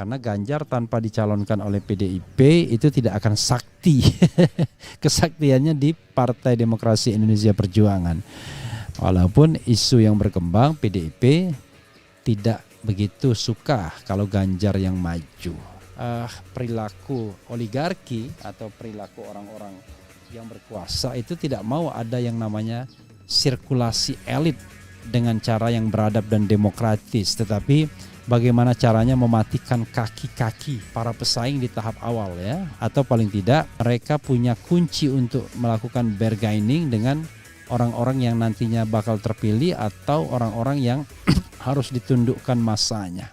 Karena Ganjar tanpa dicalonkan oleh PDIP itu tidak akan sakti. Kesaktiannya di Partai Demokrasi Indonesia Perjuangan. Walaupun isu yang berkembang PDIP tidak begitu suka kalau Ganjar yang maju. Perilaku oligarki atau perilaku orang-orang yang berkuasa itu tidak mau ada yang namanya sirkulasi elit dengan cara yang beradab dan demokratis, tetapi bagaimana caranya mematikan kaki-kaki para pesaing di tahap awal ya, atau paling tidak mereka punya kunci untuk melakukan bargaining dengan orang-orang yang nantinya bakal terpilih atau orang-orang yang harus ditundukkan masanya.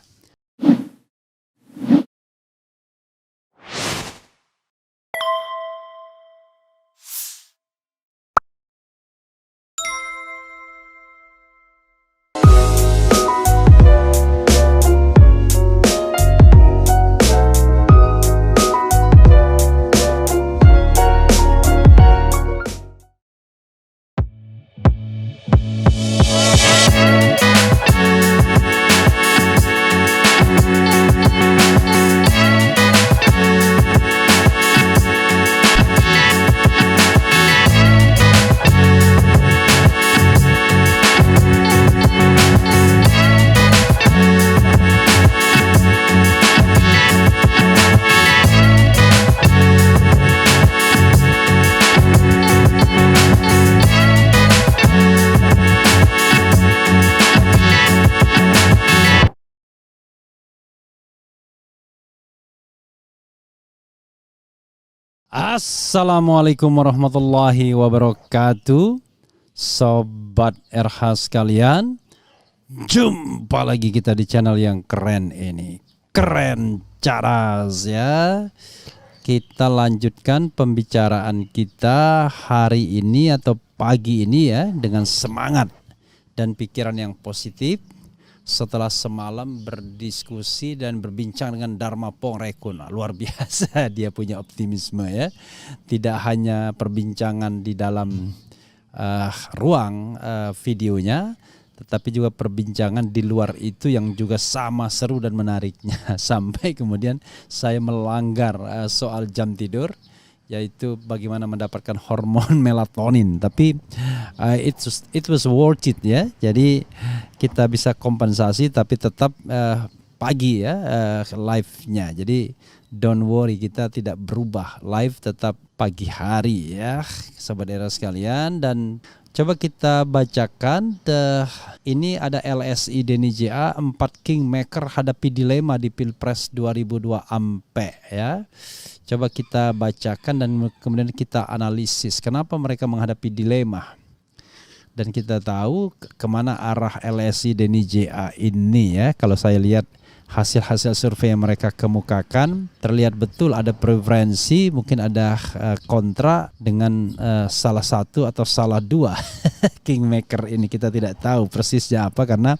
Assalamualaikum warahmatullahi wabarakatuh. Sobat RH sekalian, jumpa lagi kita di channel yang keren ini. Keren caras ya. Kita lanjutkan pembicaraan kita hari ini atau pagi ini ya, dengan semangat dan pikiran yang positif. Setelah semalam berdiskusi dan berbincang dengan Dharma Pongrekun, luar biasa dia punya optimisme ya. Tidak hanya perbincangan di dalam ruang videonya, tetapi juga perbincangan di luar itu yang juga sama seru dan menariknya. Sampai kemudian saya melanggar soal jam tidur, yaitu bagaimana mendapatkan hormon melatonin, tapi it was worth it ya. Jadi kita bisa kompensasi tapi tetap pagi ya live-nya. Jadi don't worry, kita tidak berubah, live tetap pagi hari ya sobat era sekalian. Dan coba kita bacakan ini ada LSI Denny JA 4 kingmaker hadapi dilema di Pilpres 2024 ya. Coba kita bacakan dan kemudian kita analisis kenapa mereka menghadapi dilema. Dan kita tahu kemana arah LSI Denny JA ini ya. Kalau saya lihat hasil-hasil survei yang mereka kemukakan, terlihat betul ada preferensi, mungkin ada kontra dengan salah satu atau salah dua kingmaker ini. Kita tidak tahu persisnya apa karena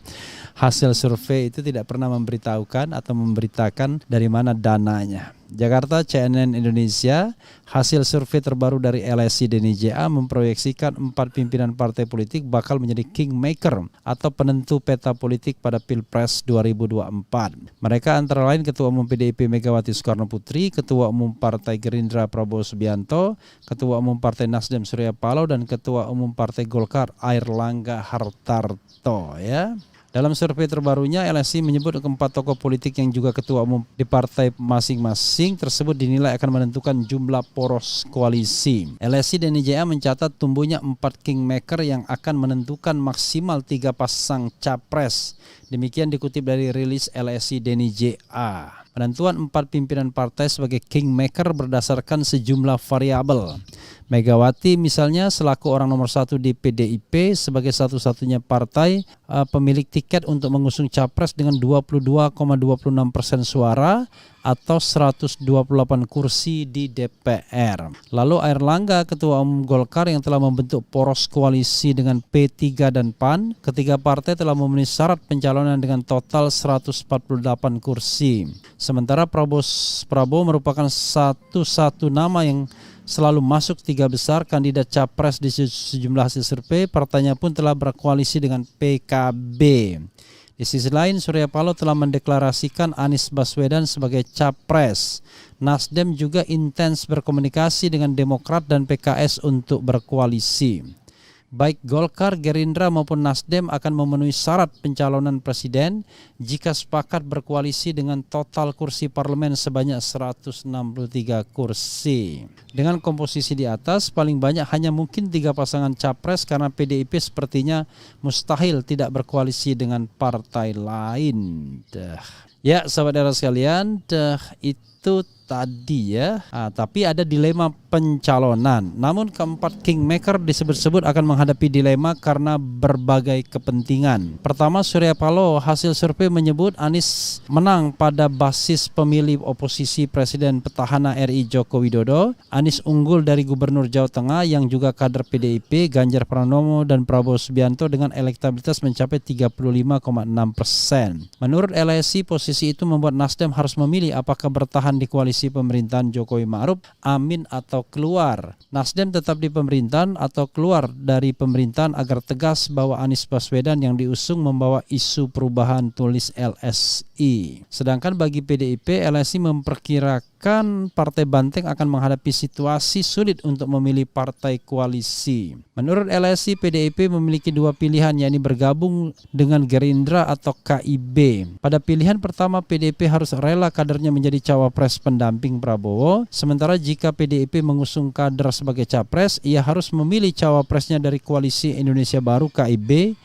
hasil survei itu tidak pernah memberitahukan atau memberitakan dari mana dananya. Jakarta CNN Indonesia, hasil survei terbaru dari LSI Denny JA memproyeksikan 4 pimpinan partai politik bakal menjadi kingmaker atau penentu peta politik pada Pilpres 2024. Mereka antara lain Ketua Umum PDIP Megawati Soekarno Putri, Ketua Umum Partai Gerindra Prabowo Subianto, Ketua Umum Partai Nasdem Surya Paloh, dan Ketua Umum Partai Golkar Airlangga Hartarto ya. Dalam survei terbarunya, LSI menyebut keempat tokoh politik yang juga ketua umum di partai masing-masing tersebut dinilai akan menentukan jumlah poros koalisi. LSI Denny JA mencatat tumbuhnya 4 kingmaker yang akan menentukan maksimal 3 pasang capres. Demikian dikutip dari rilis LSI Denny JA. Penentuan 4 pimpinan partai sebagai kingmaker berdasarkan sejumlah variabel. Megawati misalnya selaku orang nomor 1 di PDIP sebagai satu-satunya partai pemilik tiket untuk mengusung capres dengan 22,26% suara atau 128 kursi di DPR. Lalu Airlangga, Ketua Umum Golkar yang telah membentuk poros koalisi dengan P3 dan PAN, ketiga partai telah memenuhi syarat pencalonan dengan total 148 kursi. Sementara Prabowo merupakan satu-satu nama yang selalu masuk 3 besar kandidat capres di sejumlah hasil survei. Partainya pun telah berkoalisi dengan PKB. Di sisi lain, Surya Paloh telah mendeklarasikan Anies Baswedan sebagai capres. Nasdem juga intens berkomunikasi dengan Demokrat dan PKS untuk berkoalisi. Baik Golkar, Gerindra maupun Nasdem akan memenuhi syarat pencalonan presiden jika sepakat berkoalisi dengan total kursi parlemen sebanyak 163 kursi. Dengan komposisi di atas, paling banyak hanya mungkin 3 pasangan capres karena PDIP sepertinya mustahil tidak berkoalisi dengan partai lain. Ya, sahabat sekalian, itu tadi ya. Tapi ada dilema pencalonan. Namun keempat kingmaker disebut-sebut akan menghadapi dilema karena berbagai kepentingan. Pertama, Surya Paloh, hasil survei menyebut Anies menang pada basis pemilih oposisi Presiden petahana RI Joko Widodo. Anies unggul dari Gubernur Jawa Tengah yang juga kader PDIP Ganjar Pranowo dan Prabowo Subianto dengan elektabilitas mencapai 35,6%. Menurut LSI, posisi itu membuat Nasdem harus memilih apakah bertahan di koalisi pemerintahan Jokowi Ma'ruf Amin atau keluar. Nasdem tetap di pemerintahan atau keluar dari pemerintahan agar tegas bahwa Anies Baswedan yang diusung membawa isu perubahan, tulis LSI. Sedangkan bagi PDIP, LSI memperkirakan Partai Banteng akan menghadapi situasi sulit untuk memilih partai koalisi. Menurut LSI, PDIP memiliki 2 pilihan, yakni bergabung dengan Gerindra atau KIB. Pada pilihan pertama, PDIP harus rela kadernya menjadi cawapres pendamping Prabowo, sementara jika PDIP mengusung kader sebagai capres, ia harus memilih cawapresnya dari Koalisi Indonesia Baru KIB,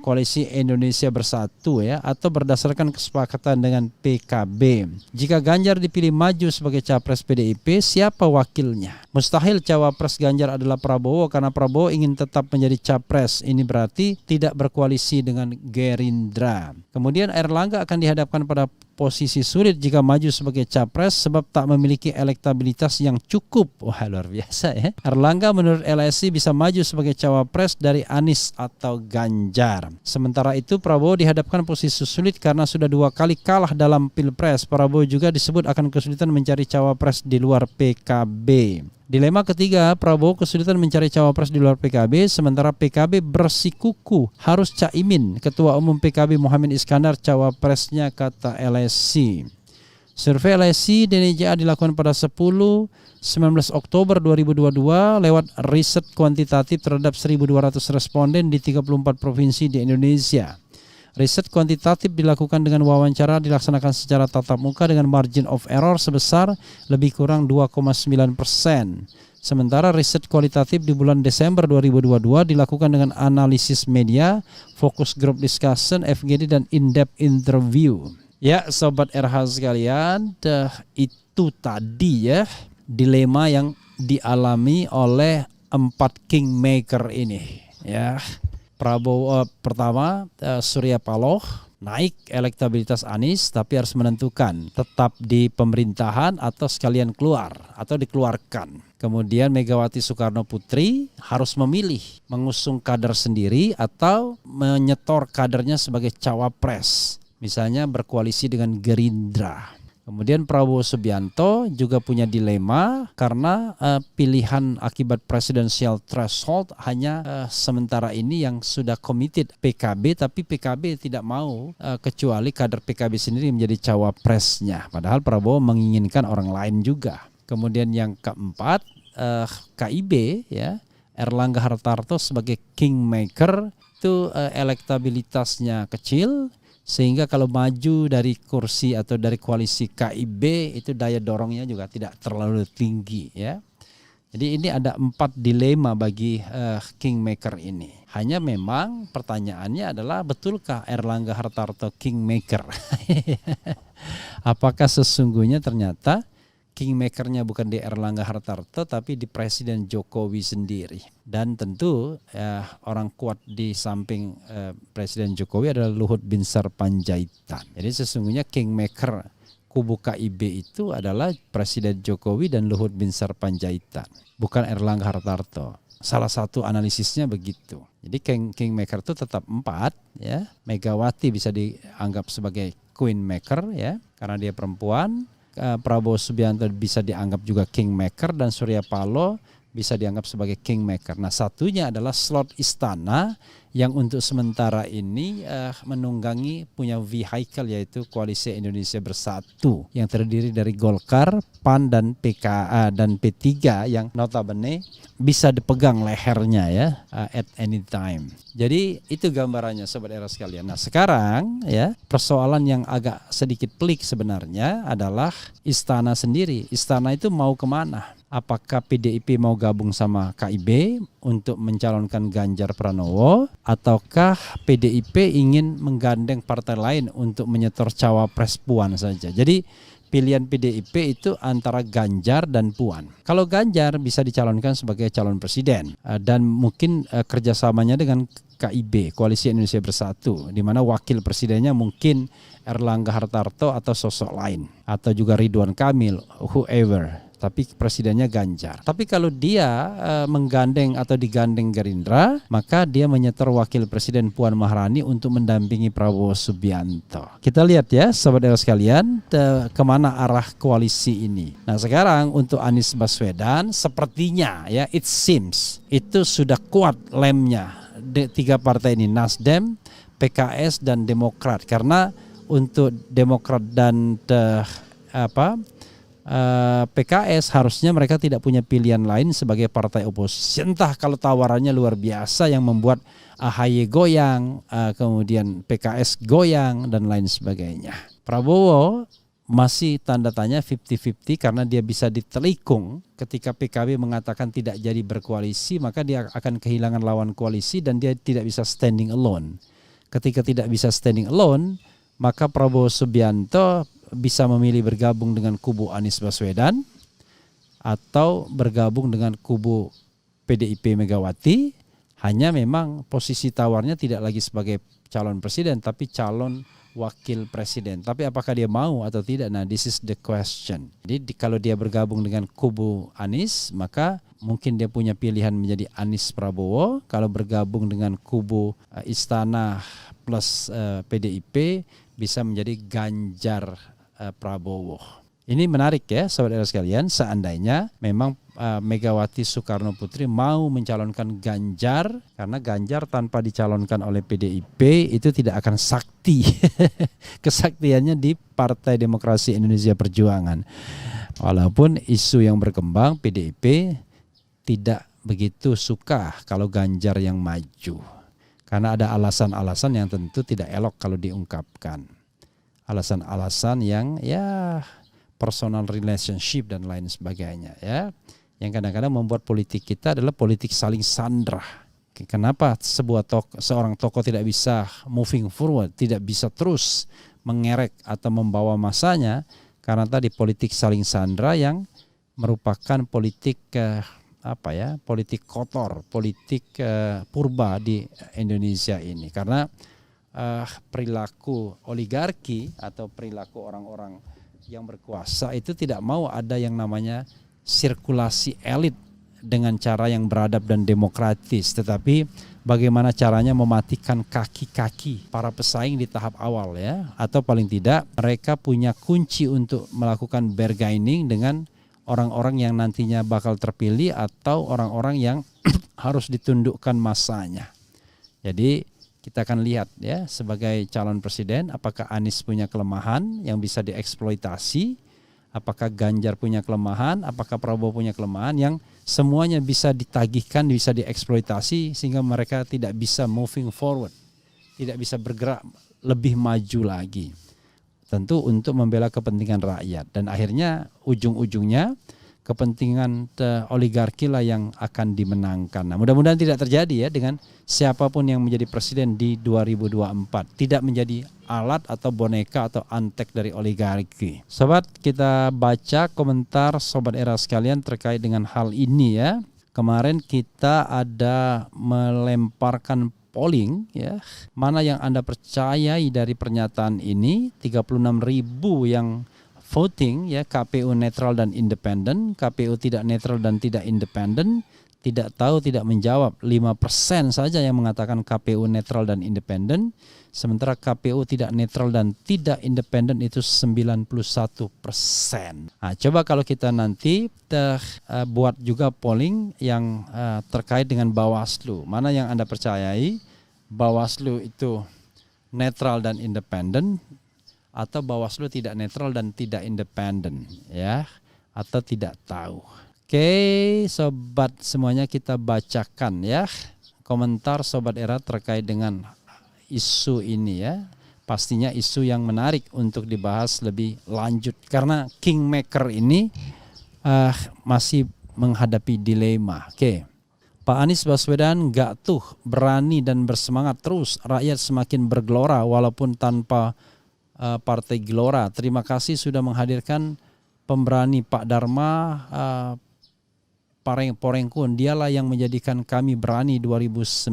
Koalisi Indonesia Bersatu ya, atau berdasarkan kesepakatan dengan PKB. Jika Ganjar dipilih maju sebagai capres PDIP, siapa wakilnya? Mustahil cawapres Ganjar adalah Prabowo karena Prabowo ingin tetap menjadi capres. Ini berarti tidak berkoalisi dengan Gerindra. Kemudian Erlangga akan dihadapkan pada posisi sulit jika maju sebagai capres sebab tak memiliki elektabilitas yang cukup. Wah, luar biasa ya. Erlangga menurut LSI bisa maju sebagai cawapres dari Anies atau Ganjar. Sementara itu Prabowo dihadapkan posisi sulit karena sudah 2 kali kalah dalam Pilpres. Prabowo juga disebut akan kesulitan mencari cawapres di luar PKB. Dilema ketiga, Prabowo kesulitan mencari cawapres di luar PKB, sementara PKB bersikuku harus Caimin. Ketua Umum PKB Muhammad Iskandar cawapresnya, kata LSI. Survei LSI DNJA dilakukan pada 19 Oktober 2022 lewat riset kuantitatif terhadap 1.200 responden di 34 provinsi di Indonesia. Riset kuantitatif dilakukan dengan wawancara dilaksanakan secara tatap muka dengan margin of error sebesar lebih kurang 2,9%. Sementara riset kualitatif di bulan Desember 2022 dilakukan dengan analisis media, focus group discussion, FGD, dan in-depth interview. Ya, sobat RH sekalian, itu tadi ya dilema yang dialami oleh 4 kingmaker ini ya. Prabowo pertama, Surya Paloh naik elektabilitas Anies, tapi harus menentukan tetap di pemerintahan atau sekalian keluar atau dikeluarkan. Kemudian Megawati Soekarno Putri harus memilih mengusung kader sendiri atau menyetor kadernya sebagai cawapres, misalnya berkoalisi dengan Gerindra. Kemudian Prabowo Subianto juga punya dilema karena pilihan akibat presidential threshold hanya sementara ini yang sudah committed PKB, tapi PKB tidak mau kecuali kader PKB sendiri menjadi cawapresnya. Padahal Prabowo menginginkan orang lain juga. Kemudian yang keempat, KIB ya, Erlangga Hartarto sebagai kingmaker itu elektabilitasnya kecil, sehingga kalau maju dari kursi atau dari koalisi KIB itu daya dorongnya juga tidak terlalu tinggi ya. Jadi ini ada 4 dilema bagi kingmaker ini. Hanya memang pertanyaannya adalah, betulkah Erlangga Hartarto kingmaker? Apakah sesungguhnya ternyata kingmakernya bukan di Erlangga Hartarto tapi di Presiden Jokowi sendiri. Dan tentu orang kuat di samping Presiden Jokowi adalah Luhut Binsar Panjaitan. Jadi sesungguhnya kingmaker kubu KIB itu adalah Presiden Jokowi dan Luhut Binsar Panjaitan, bukan Erlangga Hartarto. Salah satu analisisnya begitu. Jadi kingmaker itu tetap 4 ya. Megawati bisa dianggap sebagai queenmaker ya karena dia perempuan. Prabowo Subianto bisa dianggap juga kingmaker dan Surya Paloh bisa dianggap sebagai kingmaker. Nah, satunya adalah slot istana yang untuk sementara ini menunggangi punya vehicle, yaitu Koalisi Indonesia Bersatu yang terdiri dari Golkar, PAN dan PKA dan P3 yang notabene bisa dipegang lehernya ya at any time. Jadi itu gambarannya Sobat Era sekalian. Nah sekarang ya persoalan yang agak sedikit pelik sebenarnya adalah Istana sendiri. Istana itu mau kemana? Apakah PDIP mau gabung sama KIB untuk mencalonkan Ganjar Pranowo, ataukah PDIP ingin menggandeng partai lain untuk menyetor cawapres Puan saja? Jadi pilihan PDIP itu antara Ganjar dan Puan. Kalau Ganjar bisa dicalonkan sebagai calon presiden dan mungkin kerjasamanya dengan KIB, Koalisi Indonesia Bersatu, di mana wakil presidennya mungkin Erlangga Hartarto atau sosok lain, atau juga Ridwan Kamil, whoever. Tapi presidennya Ganjar. Tapi kalau dia menggandeng atau digandeng Gerindra, maka dia menyetor wakil presiden Puan Maharani untuk mendampingi Prabowo Subianto. Kita lihat ya Sobat Era sekalian, kemana arah koalisi ini. Nah sekarang untuk Anies Baswedan sepertinya ya it seems itu sudah kuat lemnya tiga partai ini, Nasdem, PKS dan Demokrat. Karena untuk Demokrat dan PKS harusnya mereka tidak punya pilihan lain sebagai partai oposisi. Entah kalau tawarannya luar biasa yang membuat AHY goyang, kemudian PKS goyang dan lain sebagainya. Prabowo masih tanda tanya 50-50 karena dia bisa ditelikung ketika PKB mengatakan tidak jadi berkoalisi, maka dia akan kehilangan lawan koalisi dan dia tidak bisa standing alone. Ketika tidak bisa standing alone, maka Prabowo Subianto bisa memilih bergabung dengan kubu Anies Baswedan atau bergabung dengan kubu PDIP Megawati. Hanya memang posisi tawarnya tidak lagi sebagai calon presiden tapi calon wakil presiden. Tapi apakah dia mau atau tidak? Nah, this is the question. Jadi kalau dia bergabung dengan kubu Anies, maka mungkin dia punya pilihan menjadi Anies Prabowo. Kalau bergabung dengan kubu Istana plus PDIP, bisa menjadi Ganjar Prabowo. Ini menarik ya Sobat Era sekalian, seandainya memang Megawati Soekarno Putri mau mencalonkan Ganjar, karena Ganjar tanpa dicalonkan oleh PDIP itu tidak akan sakti. Kesaktiannya di Partai Demokrasi Indonesia Perjuangan. Walaupun isu yang berkembang PDIP tidak begitu suka kalau Ganjar yang maju. Karena ada alasan-alasan yang tentu tidak elok kalau diungkapkan. Alasan-alasan yang ya personal relationship dan lain sebagainya ya, yang kadang-kadang membuat politik kita adalah politik saling sandra. Kenapa seorang tokoh tidak bisa moving forward, tidak bisa terus mengerek atau membawa masanya? Karena tadi politik saling sandra yang merupakan politik politik kotor, politik purba di Indonesia ini. Karena perilaku oligarki atau perilaku orang-orang yang berkuasa itu tidak mau ada yang namanya sirkulasi elit dengan cara yang beradab dan demokratis, tetapi bagaimana caranya mematikan kaki-kaki para pesaing di tahap awal ya, atau paling tidak mereka punya kunci untuk melakukan bargaining dengan orang-orang yang nantinya bakal terpilih atau orang-orang yang harus ditundukkan masanya. Jadi kita akan lihat ya sebagai calon presiden apakah Anies punya kelemahan yang bisa dieksploitasi, apakah Ganjar punya kelemahan, apakah Prabowo punya kelemahan yang semuanya bisa ditagihkan, bisa dieksploitasi sehingga mereka tidak bisa moving forward, tidak bisa bergerak lebih maju lagi. Tentu untuk membela kepentingan rakyat dan akhirnya ujung-ujungnya kepentingan oligarki lah yang akan dimenangkan. Nah, mudah-mudahan tidak terjadi ya dengan siapapun yang menjadi presiden di 2024. Tidak menjadi alat atau boneka atau antek dari oligarki. Sobat, kita baca komentar Sobat Era sekalian terkait dengan hal ini ya. Kemarin kita ada melemparkan polling ya. Mana yang Anda percayai dari pernyataan ini? 36.000 yang voting ya, KPU netral dan independen, KPU tidak netral dan tidak independen, tidak tahu, tidak menjawab 5% saja yang mengatakan KPU netral dan independen, sementara KPU tidak netral dan tidak independen itu 91%. Nah, coba kalau kita nanti buat juga polling yang terkait dengan Bawaslu, mana yang Anda percayai? Bawaslu itu netral dan independen, atau Bawaslu tidak netral dan tidak independen, ya, atau tidak tahu. Oke, sobat semuanya, kita bacakan ya komentar Sobat Era terkait dengan isu ini ya. Pastinya isu yang menarik untuk dibahas lebih lanjut karena Kingmaker ini masih menghadapi dilema. Oke. Pak Anies Baswedan gak tuh berani dan bersemangat terus, rakyat semakin bergelora walaupun tanpa partai gelora. Terima kasih sudah menghadirkan pemberani Pak Dharma Porengkun, dialah yang menjadikan kami berani 2019.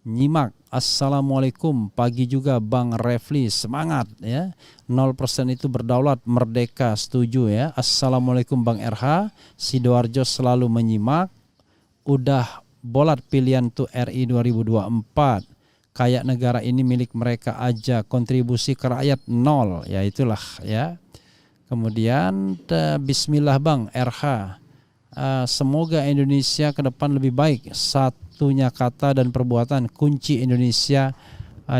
Nyimak, Assalamualaikum, pagi juga Bang Refli, semangat ya. 0% itu berdaulat, merdeka, setuju ya. Assalamualaikum Bang RH, Sidoarjo selalu menyimak. Udah bolat pilihan tuh RI 2024. Kayak negara ini milik mereka aja, kontribusi ke rakyat nol, ya itulah ya. Kemudian Bismillah Bang RH, semoga Indonesia ke depan lebih baik. Satunya kata dan perbuatan kunci Indonesia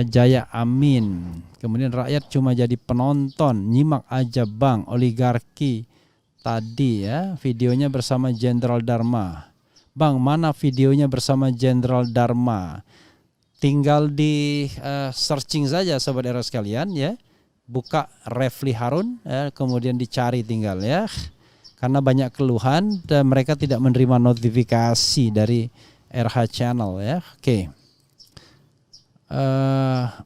jaya, amin. Kemudian rakyat cuma jadi penonton, nyimak aja Bang. Oligarki tadi ya, videonya bersama Jenderal Dharma. Bang, mana videonya bersama Jenderal Dharma? Tinggal di searching saja Sobat Era sekalian ya. Buka Refli Harun ya, kemudian dicari tinggal ya. Karena banyak keluhan dan mereka tidak menerima notifikasi dari RH Channel ya. Oke.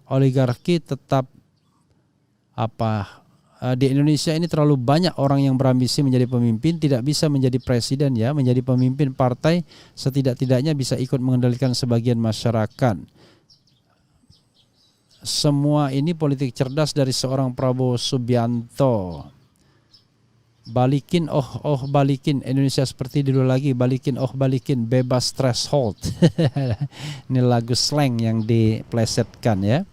Oligarki tetap di Indonesia ini terlalu banyak orang yang berambisi menjadi pemimpin, tidak bisa menjadi presiden ya, menjadi pemimpin partai setidak-tidaknya bisa ikut mengendalikan sebagian masyarakat. Semua ini politik cerdas dari seorang Prabowo Subianto. Balikin, balikin Indonesia seperti dulu lagi, balikin, balikin, bebas threshold. Ini lagu slang yang diplesetkan ya.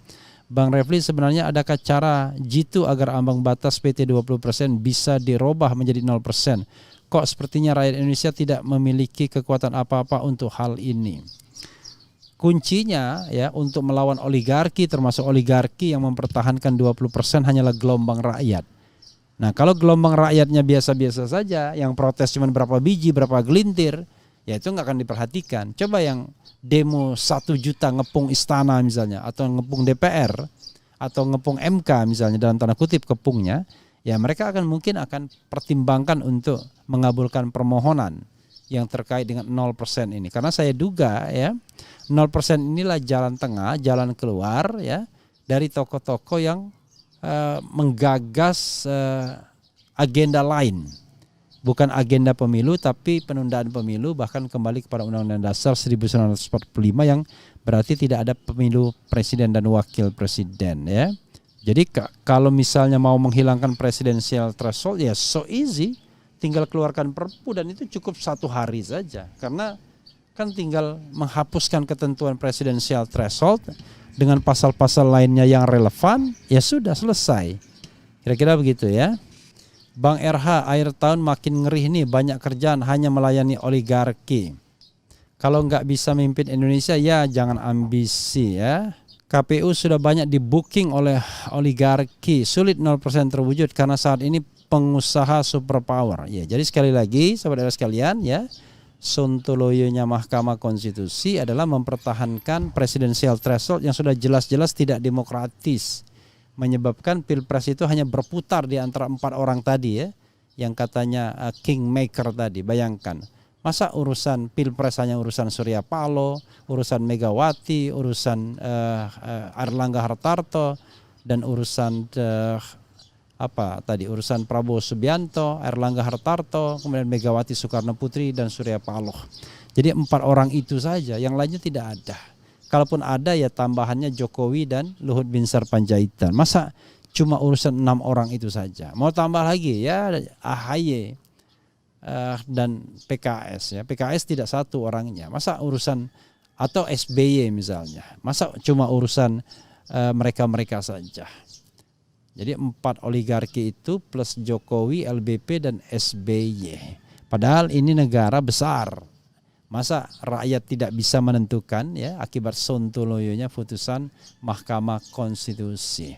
Bang Refli, sebenarnya adakah cara jitu agar ambang batas PT 20% bisa dirubah menjadi 0%? Kok sepertinya rakyat Indonesia tidak memiliki kekuatan apa-apa untuk hal ini? Kuncinya ya untuk melawan oligarki, termasuk oligarki yang mempertahankan 20% hanyalah gelombang rakyat. Nah, kalau gelombang rakyatnya biasa-biasa saja, yang protes cuma berapa biji, berapa gelintir, ya itu nggak akan diperhatikan. Coba yang demo 1 juta ngepung istana misalnya, atau ngepung DPR, atau ngepung MK misalnya, dalam tanda kutip kepungnya, ya mereka mungkin akan pertimbangkan untuk mengabulkan permohonan yang terkait dengan 0% ini. Karena saya duga ya, 0% inilah jalan tengah, jalan keluar ya dari tokoh-tokoh yang menggagas agenda lain, bukan agenda pemilu tapi penundaan pemilu, bahkan kembali kepada Undang-Undang Dasar 1945 yang berarti tidak ada pemilu presiden dan wakil presiden ya. Jadi kalau misalnya mau menghilangkan presidensial threshold ya so easy, tinggal keluarkan perpu dan itu cukup 1 hari saja, karena kan tinggal menghapuskan ketentuan presidensial threshold dengan pasal-pasal lainnya yang relevan, ya sudah selesai. Kira-kira begitu ya. Bang RH, akhir tahun makin ngeri nih, banyak kerjaan hanya melayani oligarki. Kalau nggak bisa memimpin Indonesia ya jangan ambisi ya. KPU sudah banyak di booking oleh oligarki, sulit 0% terwujud karena saat ini pengusaha superpower. Ya, jadi sekali lagi saudara sekalian ya, sontoloyonya Mahkamah Konstitusi adalah mempertahankan presidensial threshold yang sudah jelas-jelas tidak demokratis, menyebabkan pilpres itu hanya berputar di antara 4 orang tadi ya, yang katanya Kingmaker tadi. Bayangkan, masa urusan pilpres hanya urusan Surya Paloh, urusan Megawati, urusan Airlangga Hartarto, dan urusan urusan Prabowo Subianto, Airlangga Hartarto, kemudian Megawati Soekarno Putri dan Surya Paloh. Jadi 4 orang itu saja, yang lainnya tidak ada. Kalaupun ada ya tambahannya Jokowi dan Luhut Binsar Panjaitan. Masa cuma urusan 6 orang itu saja? Mau tambah lagi ya AHY dan PKS ya. PKS tidak 1 orangnya. Masa urusan, atau SBY misalnya. Masa cuma urusan mereka-mereka saja? Jadi 4 oligarki itu plus Jokowi, LBP dan SBY. Padahal ini negara besar. Masa rakyat tidak bisa menentukan ya akibat sontoloyonya putusan Mahkamah Konstitusi.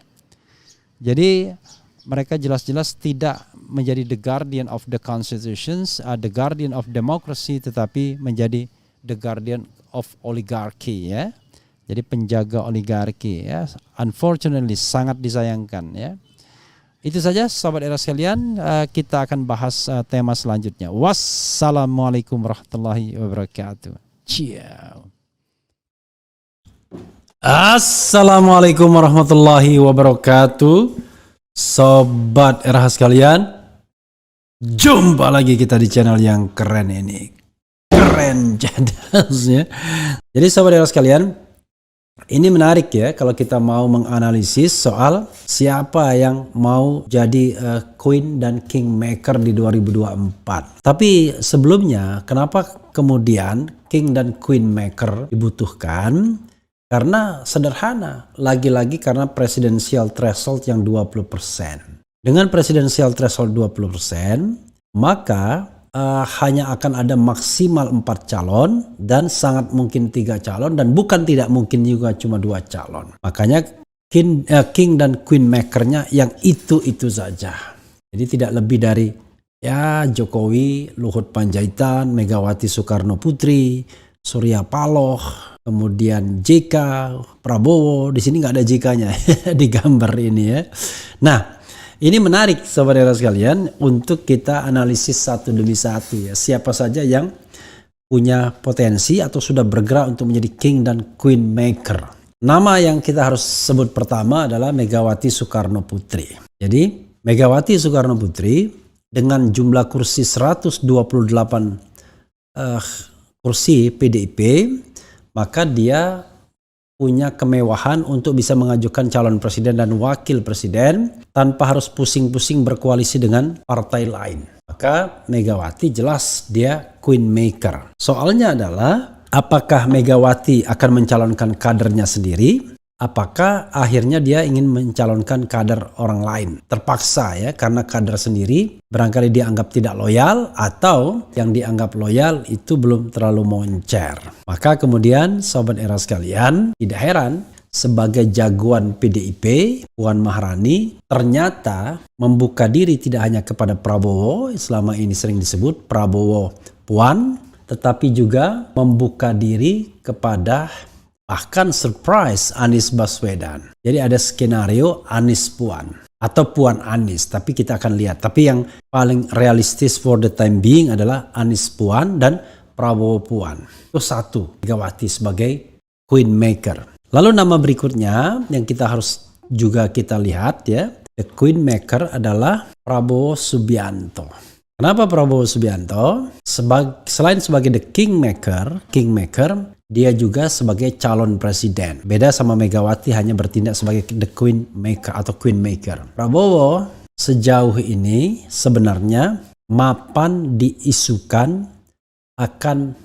Jadi mereka jelas-jelas tidak menjadi the guardian of the constitutions, the guardian of democracy, tetapi menjadi the guardian of oligarchy ya. Jadi penjaga oligarki ya. Unfortunately sangat disayangkan ya. Itu saja Sobat Era sekalian, kita akan bahas tema selanjutnya. Wassalamualaikum warahmatullahi wabarakatuh. Ciao. Assalamualaikum warahmatullahi wabarakatuh. Sobat Era sekalian, jumpa lagi kita di channel yang keren ini. Keren jadas ya. Jadi Sobat Era sekalian, ini menarik ya kalau kita mau menganalisis soal siapa yang mau jadi Queen dan Kingmaker di 2024. Tapi sebelumnya, kenapa kemudian King dan Queenmaker dibutuhkan? Karena sederhana, lagi-lagi karena presidensial threshold yang 20%. Dengan presidensial threshold 20%, maka hanya akan ada maksimal 4 calon dan sangat mungkin 3 calon dan bukan tidak mungkin juga cuma 2 calon. Makanya King dan Queen makernya yang itu saja. Jadi tidak lebih dari ya Jokowi, Luhut Panjaitan, Megawati Soekarno Putri, Surya Paloh, kemudian JK, Prabowo. Di sini nggak ada JK-nya di gambar ini ya. Nah, ini menarik Sobat Era sekalian untuk kita analisis satu demi satu ya. Siapa saja yang punya potensi atau sudah bergerak untuk menjadi King dan Queen maker. Nama yang kita harus sebut pertama adalah Megawati Soekarno Putri. Jadi Megawati Soekarno Putri dengan jumlah kursi 128 kursi PDIP, maka dia punya kemewahan untuk bisa mengajukan calon presiden dan wakil presiden tanpa harus pusing-pusing berkoalisi dengan partai lain. Maka Megawati jelas dia Queen maker. Soalnya adalah apakah Megawati akan mencalonkan kadernya sendiri? Apakah akhirnya dia ingin mencalonkan kader orang lain? Terpaksa ya, karena kader sendiri barangkali dianggap tidak loyal atau yang dianggap loyal itu belum terlalu moncer. Maka kemudian Sobat Era sekalian, tidak heran sebagai jagoan PDIP, Puan Maharani ternyata membuka diri tidak hanya kepada Prabowo, selama ini sering disebut Prabowo Puan, tetapi juga membuka diri kepada bahkan surprise Anies Baswedan. Jadi ada skenario Anies Puan atau Puan Anies, tapi kita akan lihat. Tapi yang paling realistis for the time being adalah Anies Puan dan Prabowo Puan. Itu satu, Megawati sebagai Queen maker. Lalu nama berikutnya yang kita harus juga kita lihat ya, the Queen maker adalah Prabowo Subianto. Kenapa Prabowo Subianto? Selain sebagai the Kingmaker, dia juga sebagai calon presiden. Beda sama Megawati hanya bertindak sebagai the Queen maker atau Queen maker. Prabowo sejauh ini sebenarnya mapan diisukan akan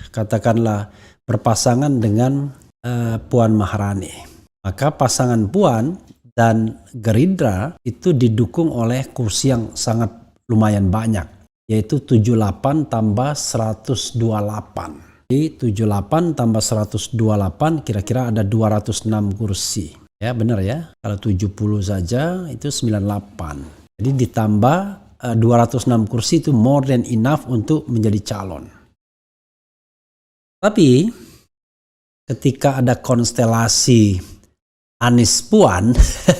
katakanlah berpasangan dengan Puan Maharani. Maka pasangan Puan dan Gerindra itu didukung oleh kursi yang sangat lumayan banyak, yaitu 78 tambah 128. Jadi 78 tambah 128 kira-kira ada 206 kursi. Ya benar ya. Kalau 70 saja itu 98. Jadi ditambah 206 kursi itu more than enough untuk menjadi calon. Tapi ketika ada konstelasi Anies Puan,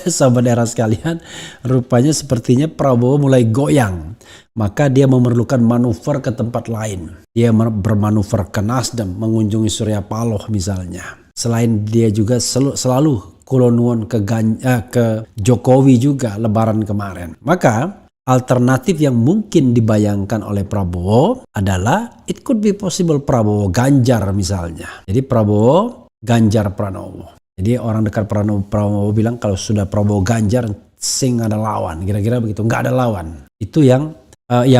Sobat Era sekalian, rupanya sepertinya Prabowo mulai goyang. Maka dia memerlukan manuver ke tempat lain. Dia bermanuver ke Nasdem, mengunjungi Surya Paloh misalnya. Selain dia juga selalu kulonwon ke Jokowi juga lebaran kemarin. Maka alternatif yang mungkin dibayangkan oleh Prabowo adalah it could be possible Prabowo Ganjar misalnya. Jadi Prabowo Ganjar Pranowo. Jadi orang dekat Prabowo bilang kalau sudah Prabowo Ganjar sing ada lawan, kira-kira begitu. Nggak ada lawan. Itu yang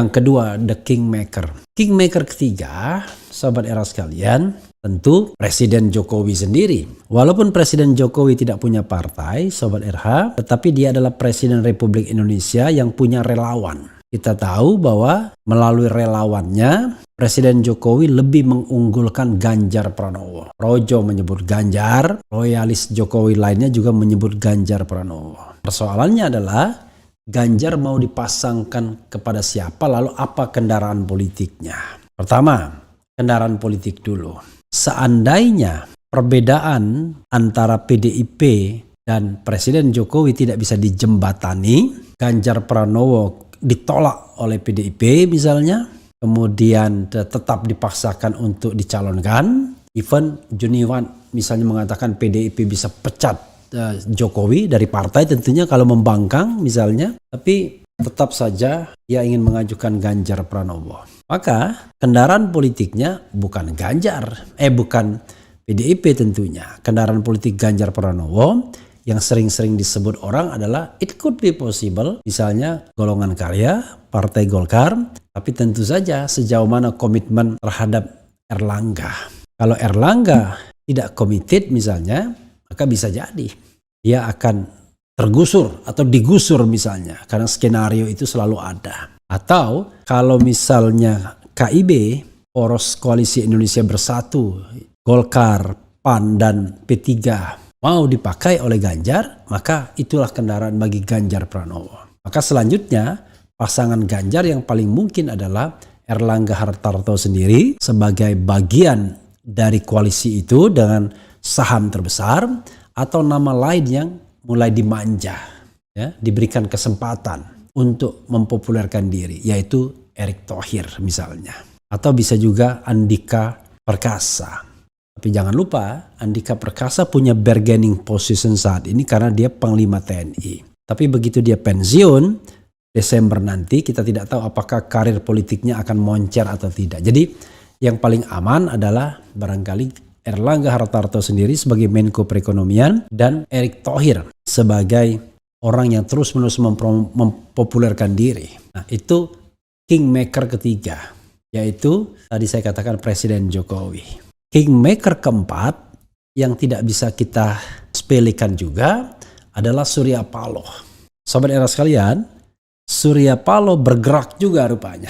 kedua, the Kingmaker. Kingmaker ketiga, Sobat Era sekalian, tentu Presiden Jokowi sendiri. Walaupun Presiden Jokowi tidak punya partai, Sobat RH, tetapi dia adalah Presiden Republik Indonesia yang punya relawan. kita tahu bahwa melalui relawannya Presiden Jokowi lebih mengunggulkan Ganjar Pranowo. Projo menyebut Ganjar, loyalis Jokowi lainnya juga menyebut Ganjar Pranowo. Persoalannya adalah Ganjar mau dipasangkan kepada siapa, lalu apa kendaraan politiknya. Pertama, kendaraan politik dulu. Seandainya perbedaan antara PDIP dan Presiden Jokowi tidak bisa dijembatani, Ganjar Pranowo ditolak oleh PDIP misalnya, kemudian tetap dipaksakan untuk dicalonkan, even Juniwan misalnya mengatakan PDIP bisa pecat Jokowi dari partai tentunya kalau membangkang misalnya, tapi tetap saja ia ingin mengajukan Ganjar Pranowo. Maka kendaraan politiknya bukan bukan PDIP tentunya. Kendaraan politik Ganjar Pranowo yang sering-sering disebut orang adalah it could be possible, misalnya golongan karya, Partai Golkar, tapi tentu saja sejauh mana komitmen terhadap Erlangga. Kalau Erlangga tidak committed misalnya, maka bisa jadi dia akan tergusur atau digusur misalnya, karena skenario itu selalu ada. Atau kalau misalnya KIB, poros Koalisi Indonesia Bersatu, Golkar, PAN, dan P3 mau dipakai oleh Ganjar, maka itulah kendaraan bagi Ganjar Pranowo. Maka selanjutnya pasangan Ganjar yang paling mungkin adalah Erlangga Hartarto sendiri sebagai bagian dari koalisi itu dengan saham terbesar, atau nama lain yang mulai dimanja, ya, diberikan kesempatan untuk mempopulerkan diri, yaitu Erick Thohir misalnya. Atau bisa juga Andika Perkasa. Tapi jangan lupa, Andika Perkasa punya bargaining position saat ini karena dia Panglima TNI. Tapi begitu dia pensiun, Desember nanti kita tidak tahu apakah karir politiknya akan moncer atau tidak. Jadi yang paling aman adalah barangkali Erlangga Hartarto sendiri sebagai Menko Perekonomian dan Erick Thohir sebagai orang yang terus-menerus mempopulerkan diri. Nah, itu kingmaker ketiga, yaitu tadi saya katakan Presiden Jokowi. Kingmaker keempat yang tidak bisa kita sepelekan juga adalah Surya Paloh. Sobat Era sekalian, Surya Paloh bergerak juga rupanya.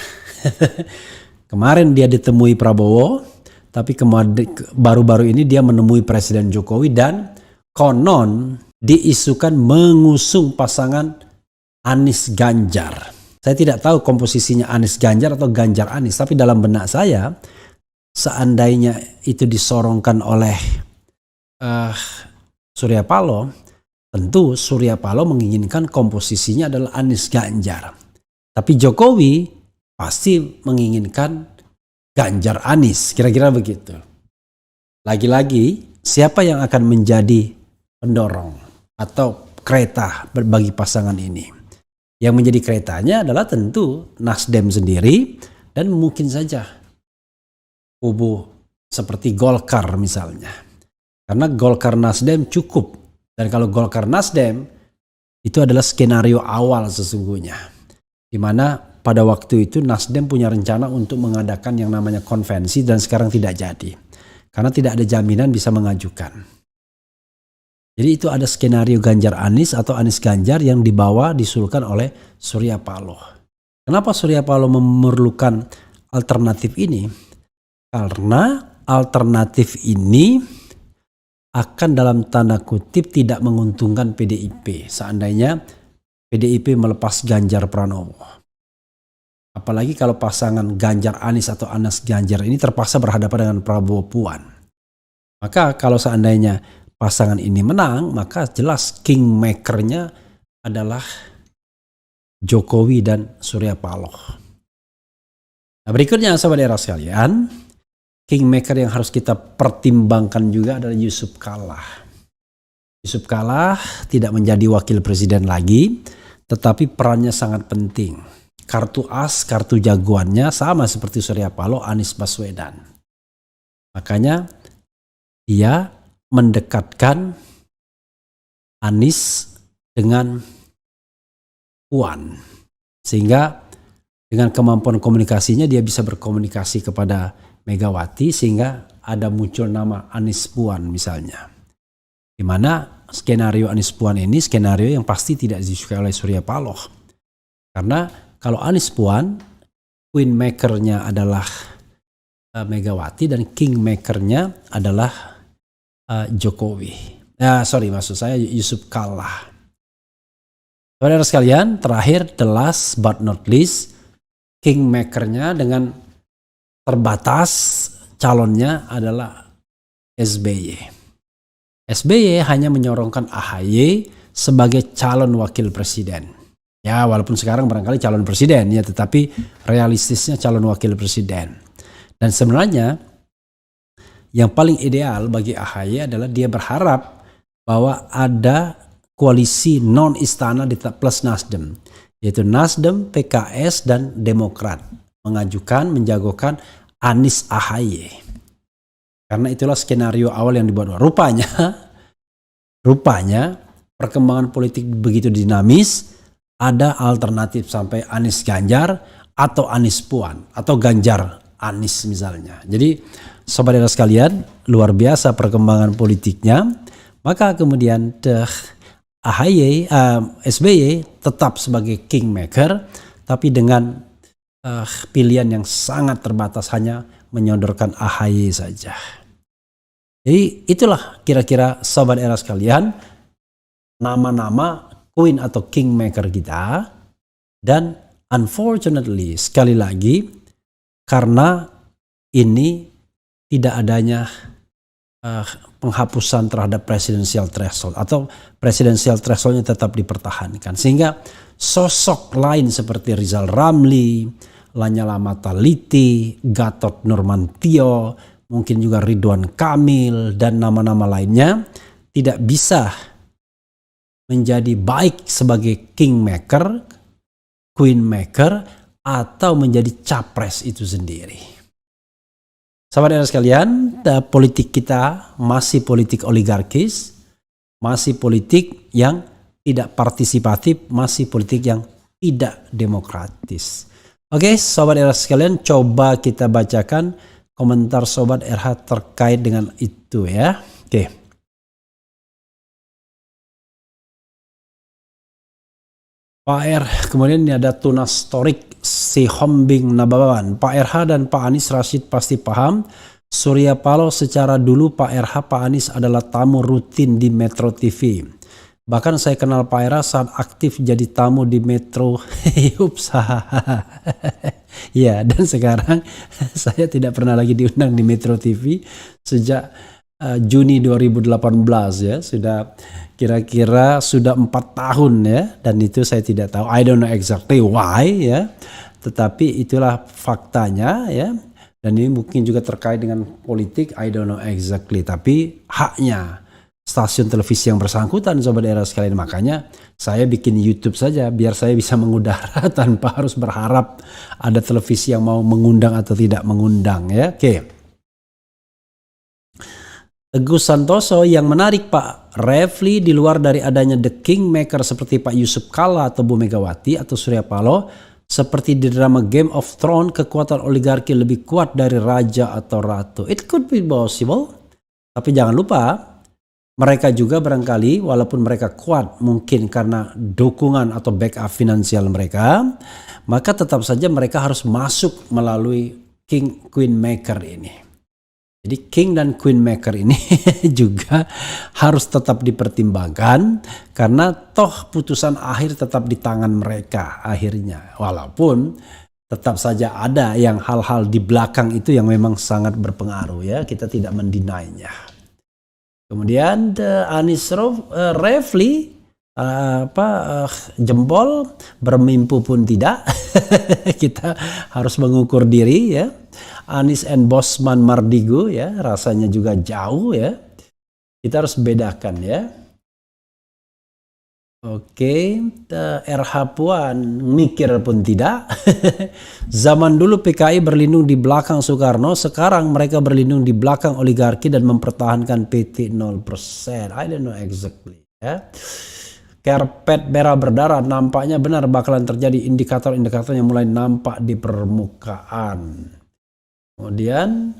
Kemarin dia ditemui Prabowo, tapi baru-baru ini dia menemui Presiden Jokowi dan konon diisukan mengusung pasangan Anies Ganjar. Saya tidak tahu komposisinya Anies Ganjar atau Ganjar Anies, tapi dalam benak saya, seandainya itu disorongkan oleh Surya Paloh, tentu Surya Paloh menginginkan komposisinya adalah Anies Ganjar. Tapi Jokowi pasti menginginkan Ganjar Anies, kira-kira begitu. Lagi-lagi, siapa yang akan menjadi pendorong atau kereta bagi pasangan ini? Yang menjadi keretanya adalah tentu Nasdem sendiri dan mungkin saja kubu seperti Golkar misalnya. Karena Golkar Nasdem cukup. Dan kalau Golkar Nasdem itu adalah skenario awal sesungguhnya. Di mana pada waktu itu Nasdem punya rencana untuk mengadakan yang namanya konvensi dan sekarang tidak jadi. Karena tidak ada jaminan bisa mengajukan. Jadi itu ada skenario Ganjar Anies atau Anies Ganjar yang disulkan oleh Surya Paloh. Kenapa Surya Paloh memerlukan alternatif ini? Karena alternatif ini akan dalam tanda kutip tidak menguntungkan PDIP. Seandainya PDIP melepas Ganjar Pranowo. Apalagi kalau pasangan Ganjar Anies atau Anies Ganjar ini terpaksa berhadapan dengan Prabowo Puan. Maka kalau seandainya pasangan ini menang, maka jelas kingmakernya adalah Jokowi dan Surya Paloh. Nah, berikutnya sahabat Era sekalian, kingmaker yang harus kita pertimbangkan juga adalah Yusuf Kalla. Yusuf Kalla tidak menjadi wakil presiden lagi, tetapi perannya sangat penting. Kartu as, kartu jagoannya sama seperti Surya Paloh, Anies Baswedan. Makanya dia mendekatkan Anies dengan Puan. Sehingga dengan kemampuan komunikasinya dia bisa berkomunikasi kepada Megawati sehingga ada muncul nama Anies Puan misalnya. Di mana skenario Anies Puan ini skenario yang pasti tidak disukai oleh Surya Paloh. Karena Kalau Anies Puan, queen makernya adalah Megawati dan king makernya adalah Jokowi. Maksud saya Yusuf Kalla. Saudara sekalian, terakhir the last but not least, king makernya dengan terbatas calonnya adalah SBY. SBY hanya menyorongkan AHY sebagai calon wakil presiden. Ya, walaupun sekarang barangkali calon presiden ya, tetapi realistisnya calon wakil presiden. Dan sebenarnya yang paling ideal bagi AHY adalah dia berharap bahwa ada koalisi non istana plus Nasdem, yaitu Nasdem, PKS dan Demokrat menjagokan Anies AHY. Karena itulah skenario awal yang dibuat. Rupanya perkembangan politik begitu dinamis, ada alternatif sampai Anies Ganjar atau Anies Puan atau Ganjar Anies misalnya. Jadi saudara sekalian, luar biasa perkembangan politiknya. Maka kemudian SBY tetap sebagai kingmaker, tapi dengan pilihan yang sangat terbatas, hanya menyodorkan AHY saja. Jadi itulah kira-kira sobat era sekalian, nama-nama queen atau kingmaker kita. Dan unfortunately, sekali lagi, karena ini tidak adanya penghapusan terhadap presidensial threshold atau presidensial thresholdnya tetap dipertahankan, sehingga sosok lain seperti Rizal Ramli, Lanyala Mataliti, Gatot Nurmantio, mungkin juga Ridwan Kamil dan nama-nama lainnya tidak bisa menjadi baik sebagai kingmaker, queenmaker, atau menjadi capres itu sendiri. Sahabat sekalian, politik kita masih politik oligarkis, masih politik yang tidak partisipatif, masih politik yang tidak demokratis. Oke, sobat RH sekalian, coba kita bacakan komentar sobat RH terkait dengan itu ya. Oke. Pak R, kemudian ini ada Tunas Torik si Hombing Nabawan. Pak RH dan Pak Anies Rashid pasti paham. Surya Paloh secara dulu Pak RH, Pak Anies adalah tamu rutin di Metro TV. Bahkan saya kenal Pak RH saat aktif jadi tamu di Metro. Ups. Ya, dan sekarang saya tidak pernah lagi diundang di Metro TV sejak Juni 2018 ya. Sudah kira-kira sudah 4 tahun ya, dan itu saya tidak tahu, I don't know exactly why ya, tetapi itulah faktanya ya. Dan ini mungkin juga terkait dengan politik, I don't know exactly, tapi haknya stasiun televisi yang bersangkutan sobat era sekalian. Makanya saya bikin YouTube saja biar saya bisa mengudara tanpa harus berharap ada televisi yang mau mengundang atau tidak mengundang ya. Oke. Teguh Santoso, yang menarik Pak Refli, di luar dari adanya the kingmaker seperti Pak Yusuf Kalla atau Bu Megawati atau Surya Paloh, seperti di drama Game of Thrones, kekuatan oligarki lebih kuat dari raja atau ratu. It could be possible. Tapi jangan lupa, mereka juga barangkali walaupun mereka kuat mungkin karena dukungan atau backup finansial mereka, maka tetap saja mereka harus masuk melalui king queen maker ini. Jadi king dan queen maker ini juga harus tetap dipertimbangkan, karena toh putusan akhir tetap di tangan mereka akhirnya. Walaupun tetap saja ada yang hal-hal di belakang itu yang memang sangat berpengaruh ya, kita tidak mendinainya. Kemudian Anies Refli jempol bermimpu pun tidak. Kita harus mengukur diri ya. Anies and Bosman Mardigu ya, rasanya juga jauh ya. Kita harus bedakan ya. Oke, RH Puan mikir pun tidak. Zaman dulu PKI berlindung di belakang Soekarno, sekarang mereka berlindung di belakang oligarki dan mempertahankan PT 0%. I don't know exactly ya. Karpet merah berdarah, nampaknya benar bakalan terjadi, indikator-indikator yang mulai nampak di permukaan. Kemudian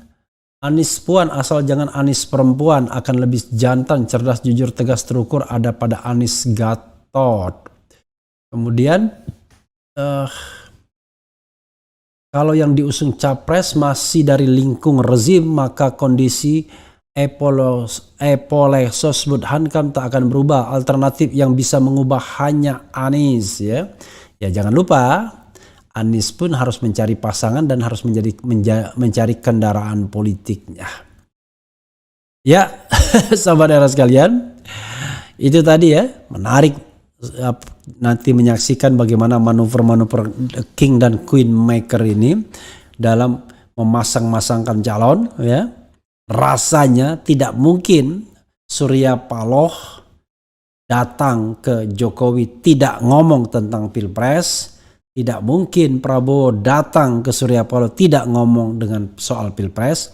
Anies Puan asal jangan Anies perempuan, akan lebih jantan, cerdas, jujur, tegas, terukur, ada pada Anies Gatot. Kemudian Kalau yang diusung capres masih dari lingkung rezim, maka kondisi Epoleh Hankam tak akan berubah. Alternatif yang bisa mengubah hanya Anies, ya. Ya jangan lupa Anies pun harus mencari pasangan dan harus mencari kendaraan politiknya. Ya, sahabat era sekalian, itu tadi ya, menarik nanti menyaksikan bagaimana manuver-manuver King dan Queen Maker ini dalam memasang-masangkan calon, ya. Rasanya tidak mungkin Surya Paloh datang ke Jokowi tidak ngomong tentang Pilpres. Tidak mungkin Prabowo datang ke Surya Paloh tidak ngomong dengan soal Pilpres.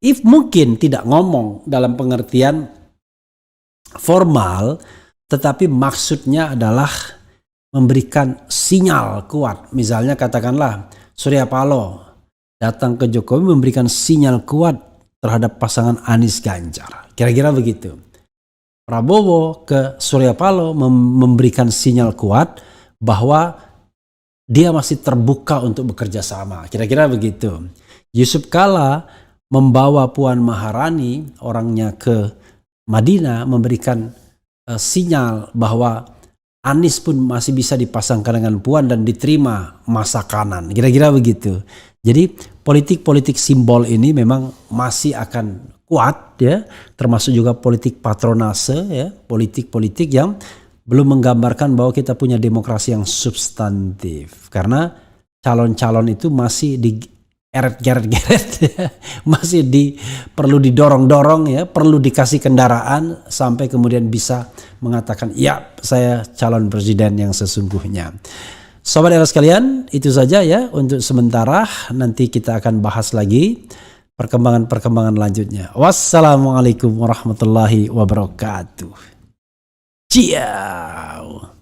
If mungkin tidak ngomong dalam pengertian formal, tetapi maksudnya adalah memberikan sinyal kuat. Misalnya katakanlah Surya Paloh datang ke Jokowi memberikan sinyal kuat terhadap pasangan Anies Ganjar. Kira-kira begitu. Prabowo ke Surya Paloh memberikan sinyal kuat bahwa dia masih terbuka untuk bekerja sama. Kira-kira begitu. Yusuf Kala membawa Puan Maharani, orangnya, ke Madinah, memberikan sinyal bahwa Anies pun masih bisa dipasangkan dengan Puan dan diterima masa kanan. Kira-kira begitu. Jadi politik-politik simbol ini memang masih akan kuat, ya, termasuk juga politik patronase, ya, politik-politik yang belum menggambarkan bahwa kita punya demokrasi yang substantif, karena calon-calon itu masih digeret-geret, ya. Masih perlu didorong-dorong, ya, perlu dikasih kendaraan sampai kemudian bisa mengatakan ya saya calon presiden yang sesungguhnya. Sobat era sekalian, itu saja ya untuk sementara. Nanti kita akan bahas lagi perkembangan-perkembangan lanjutnya. Wassalamualaikum warahmatullahi wabarakatuh. Ciao.